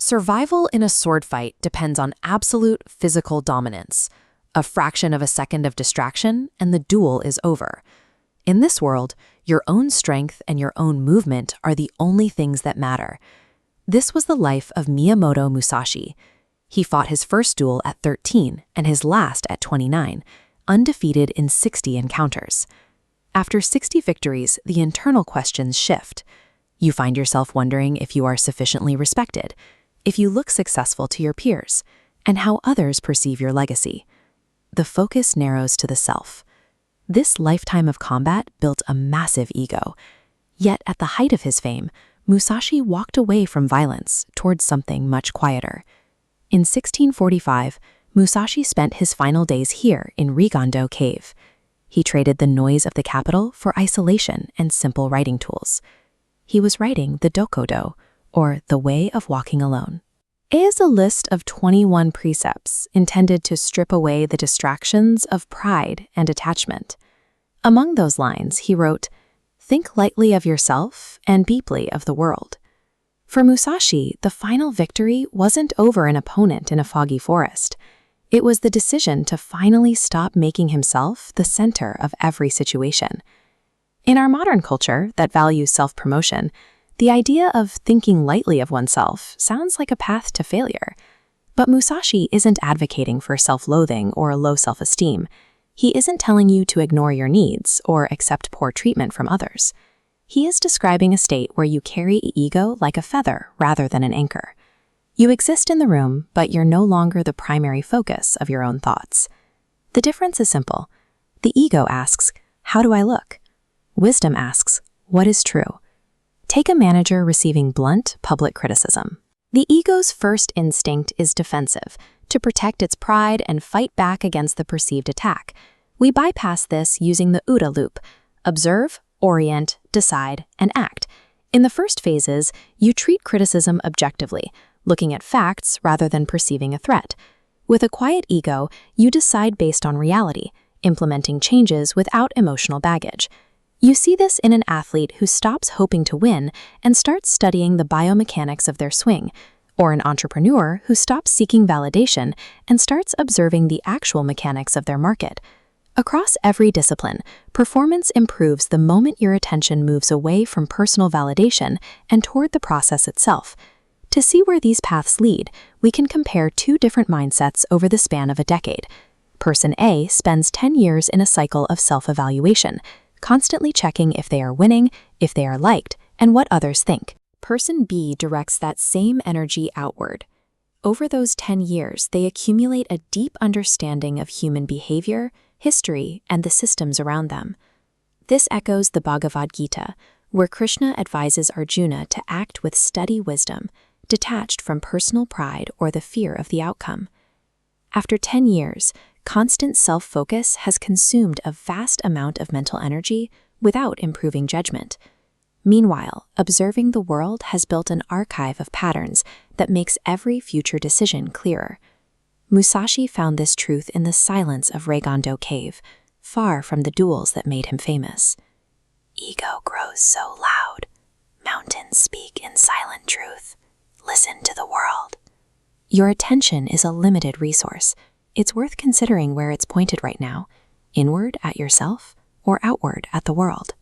Survival in a sword fight depends on absolute physical dominance. A fraction of a second of distraction, and the duel is over. In this world, your own strength and your own movement are the only things that matter. This was the life of Miyamoto Musashi. He fought his first duel at 13 and his last at 29, undefeated in 60 encounters. After 60 victories, the internal questions shift. You find yourself wondering if you are sufficiently respected, if you look successful to your peers, and how others perceive your legacy. The focus narrows to the self. This lifetime of combat built a massive ego. Yet at the height of his fame, Musashi walked away from violence towards something much quieter. In 1645, Musashi spent his final days here in Rigondo Cave. He traded the noise of the capital for isolation and simple writing tools. He was writing the Dokkodo, or the Way of Walking Alone. It is a list of 21 precepts intended to strip away the distractions of pride and attachment. Among those lines, he wrote, "Think lightly of yourself and deeply of the world." For Musashi, the final victory wasn't over an opponent in a foggy forest. It was the decision to finally stop making himself the center of every situation. In our modern culture that values self-promotion, the idea of thinking lightly of oneself sounds like a path to failure. But Musashi isn't advocating for self-loathing or low self-esteem. He isn't telling you to ignore your needs or accept poor treatment from others. He is describing a state where you carry ego like a feather rather than an anchor. You exist in the room, but you're no longer the primary focus of your own thoughts. The difference is simple. The ego asks, "How do I look?" Wisdom asks, "What is true?" Take a manager receiving blunt public criticism. The ego's first instinct is defensive, to protect its pride and fight back against the perceived attack. We bypass this using the OODA loop: observe, orient, decide, and act. In the first phases, you treat criticism objectively, looking at facts rather than perceiving a threat. With a quiet ego, you decide based on reality, implementing changes without emotional baggage. You see this in an athlete who stops hoping to win and starts studying the biomechanics of their swing, or an entrepreneur who stops seeking validation and starts observing the actual mechanics of their market. Across every discipline, performance improves the moment your attention moves away from personal validation and toward the process itself. To see where these paths lead, we can compare two different mindsets over the span of a decade. Person A spends 10 years in a cycle of self-evaluation, constantly checking if they are winning, if they are liked, and what others think. Person B directs that same energy outward. Over those 10 years, they accumulate a deep understanding of human behavior, history, and the systems around them. This echoes the Bhagavad Gita, where Krishna advises Arjuna to act with steady wisdom, detached from personal pride or the fear of the outcome. After 10 years, constant self-focus has consumed a vast amount of mental energy without improving judgment. Meanwhile, observing the world has built an archive of patterns that makes every future decision clearer. Musashi found this truth in the silence of Rigondo Cave, far from the duels that made him famous. Ego grows so loud. Mountains speak in silent truth. Listen to the world. Your attention is a limited resource. It's worth considering where it's pointed right now, inward at yourself or outward at the world.